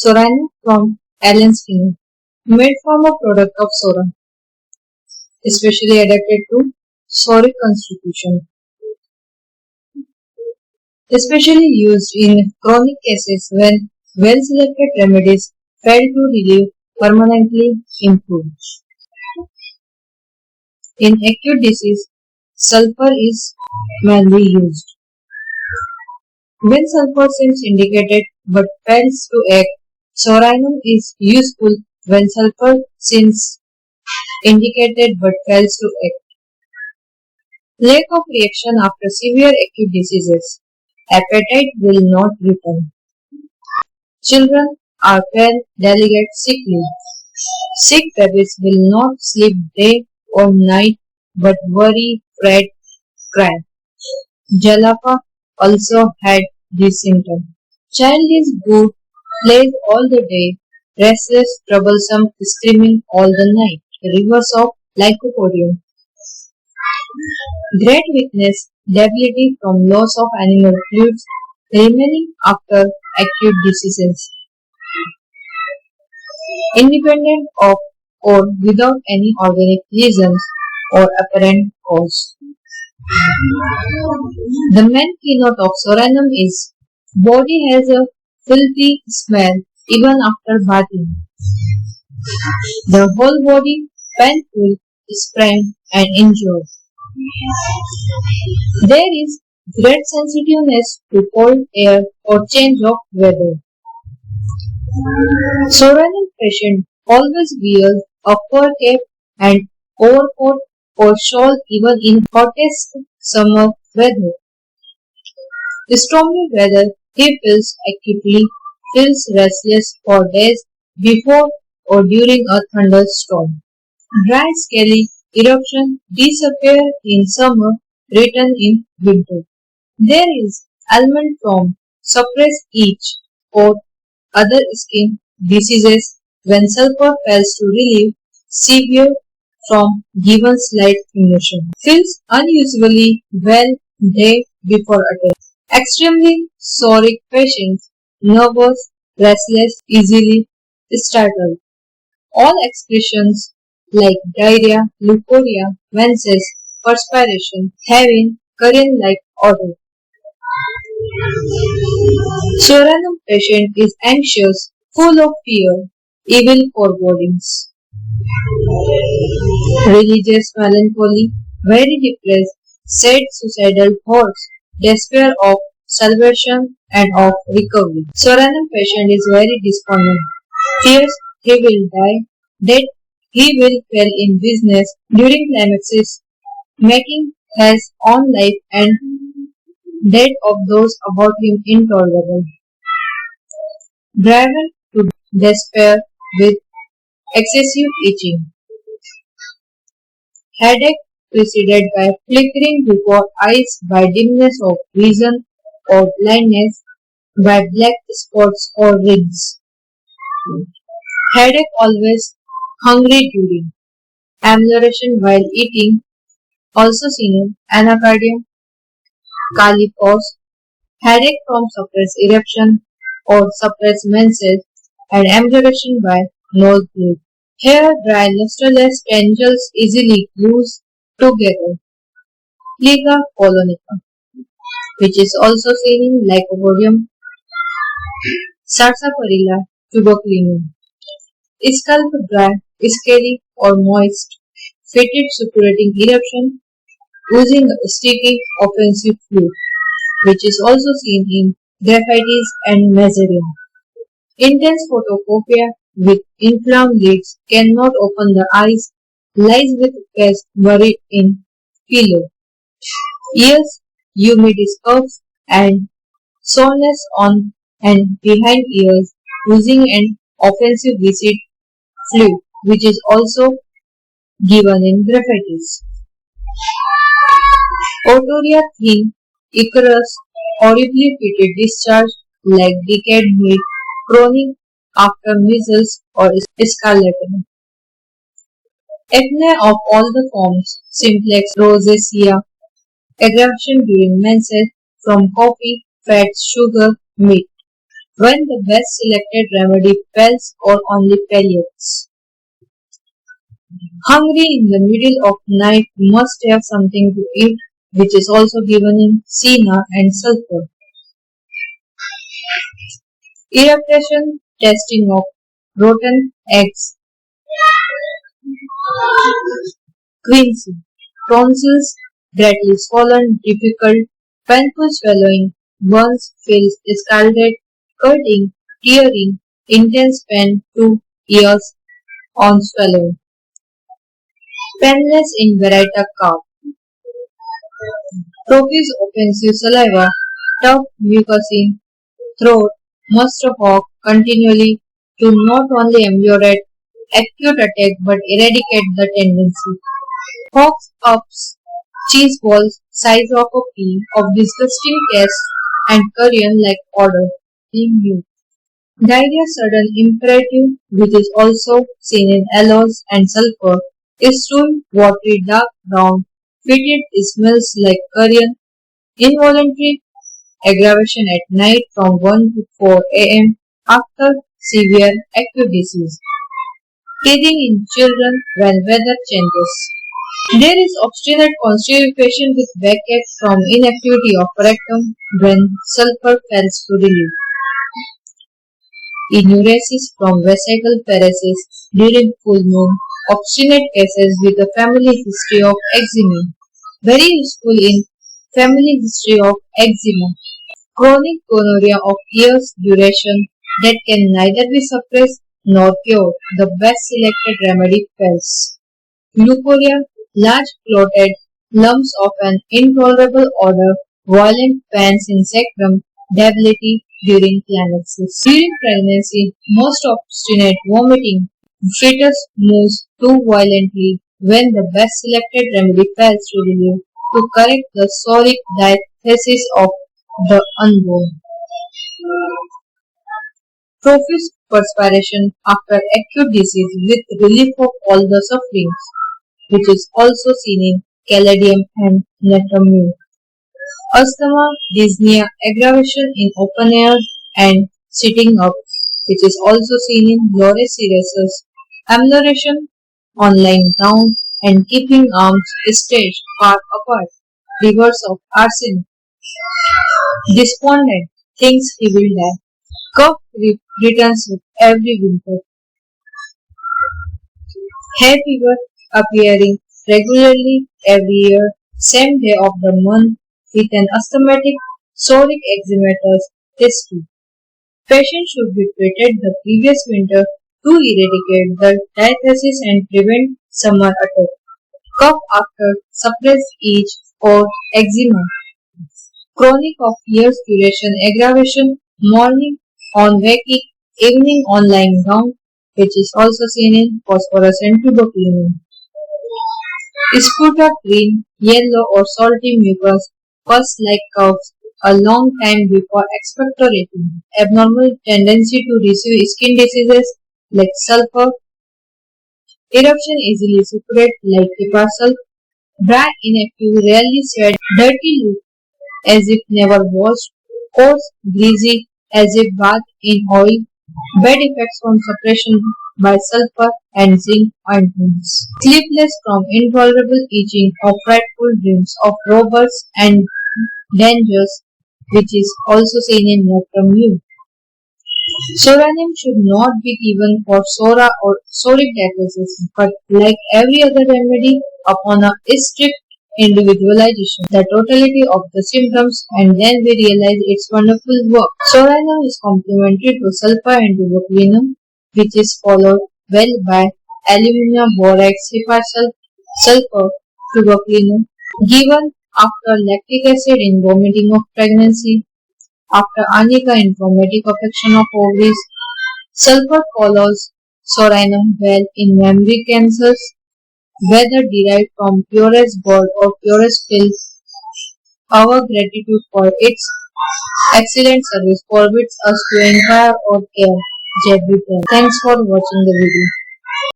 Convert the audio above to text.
Psorinum from alien skin, made from a product of Sora, especially adapted to psoriatic constitution, especially used in chronic cases when well-selected remedies fail to relieve permanently improve. In acute disease, sulfur is mainly used. When sulfur seems indicated but fails to act, Psorinum is useful when sulfur seems indicated but fails to act. Lack of reaction after severe acute diseases. Appetite will not return. Children are pale, delicate, sickly. Sick babies will not sleep day or night but worry, fret, cry. Jalafa also had this symptom. Child is good, plays all the day, restless, troublesome, screaming all the night. The reverse of lycopodium. Great weakness, debility from loss of animal fluids remaining after acute diseases. Independent of or without any organic lesions or apparent cause. The main keynote of Psorinum is body has a filthy smell even after bathing. The whole body painful, sprained and injured. There is great sensitiveness to cold air or change of weather. Psorinum patient always wears a fur cap and overcoat or shawl even in hottest summer weather. Stormy weather, he feels acutely, feels restless for days before or during a thunderstorm. Dry scaly eruption disappear in summer, return in winter. There is ailment from suppressed itch or other skin diseases when sulfur fails to relieve severe from given slight emotion. Feels unusually well day before attack. Extremely psoriatic patients, nervous, restless, easily startled. All expressions like diarrhea, leukorrhea, menses, perspiration, having Korean-like odor. Psorinum patient is anxious, full of fear, evil forebodings. Religious melancholy, very depressed, sad suicidal thoughts, despair of salvation and of recovery. Psorinum patient is very despondent, fears he will die, that he will fail in business during climaxes, making his own life and that of those about him intolerable. Driven to despair with excessive itching. Headache preceded by flickering before eyes, by dimness of vision or blindness, by black spots or rings. Headache always hungry during. Amelioration while eating, also seen in anacardia, calicos, headache from suppressed eruption or suppressed menses, and amelioration by nosebleed. Hair dry, lustreless, tangles easily glues together. Pliga colonica, which is also seen in Lycopodium, Sarsaparilla, tuberculinum. Scalp dry, scaly or moist, fetid suppurating eruption, oozing sticky offensive fluid, which is also seen in Graphitis and Materia. Intense photophobia with inflamed lids cannot open the eyes, lies with face buried in pillow. Ears, humid scuffs and soreness on and behind ears, oozing and offensive viscid fluid, which is also given in graphitis. Otorrhea thin, ichorous, horribly pitted discharge like decayed meat, chronic after measles or scarlatina. Acne of all the forms, simplex, rosacea, aggravation during menses from coffee, fats, sugar, meat. when the best selected remedy fails or only palliates. Hungry in the middle of night must have something to eat, which is also given in Sina and sulfur. Irritation, testing of rotten eggs, quinsy, tonsils, greatly swollen, difficult, painful swallowing, burns, feels scalded, cutting, tearing, intense pain 2 years on swallowing. Painless in Verita cough. Profuse offensive saliva, tough mucus throat must hawk continually to not only ameliorate acute attack but eradicate the tendency. Hawks ups, cheese balls size of a pea of disgusting taste and carrion-like odor, being mute. Diarrhea sudden imperative, which is also seen in aloes and sulfur, is stool watery dark brown, fetid smells like carrion, involuntary aggravation at night from 1 to 4 a.m. after severe acute disease. Teething in children when weather changes. There is obstinate constipation with backache from inactivity of rectum when sulfur fails to relieve. Enuresis from vesical paresis during full moon. Obstinate cases with a family history of eczema. Very useful in family history of eczema. Chronic gonorrhea of years duration that can neither be suppressed nor cured. The best selected remedy fails. Leukorrhea, large clotted lumps of an intolerable odor, violent pains in sacrum, debility during climaxes. During pregnancy, most obstinate vomiting. Fetus moves too violently when the best selected remedy fails to relieve to correct the psoric diathesis of the unborn. Profuse perspiration after acute disease with relief of all the sufferings, which is also seen in caladium and netamine. Asthma, dyspnea, aggravation in open air and sitting up, which is also seen in loresiresis, amelioration on lying down and keeping arms stretched far apart, reverse of arsenic. Despondent, thinks he will die. Cough returns with every winter. Hay fever appearing regularly every year, same day of the month with an asthmatic psoric eczematous history. Patient should be treated the previous winter to eradicate the diathesis and prevent summer attack. Cough after suppressed itch or eczema. Chronic of years duration aggravation, morning on waking, evening on lying down, which is also seen in phosphorescent tuberculin. Sputa green, yellow or salty mucus, pus like coughs a long time before expectorating. Abnormal tendency to receive skin diseases like sulfur. Eruption easily suppurate like hepar Dry, inactive, rarely sweat, dirty look as if never washed, coarse, greasy as if bathed in oil, bad effects from suppression by sulfur and zinc ointments. Sleepless from intolerable itching or frightful dreams of robbers and dangers, which is also seen in Nectar. Psorinum should not be given for psora or psoric diathesis, but like every other remedy, upon a strict individualization, the totality of the symptoms, and then we realize its wonderful work. Psorinum is complementary to sulfur and tuberculinum, which is followed well by alumina, borax, sulfur, tuberculinum, given after lactic acid in vomiting of pregnancy, after anica in traumatic affection of ovaries. Sulfur follows psorinum well in mammary cancers, whether derived from purest gold or purest pills. Our gratitude for its excellent service forbids us to inquire or care. Thanks for watching the video.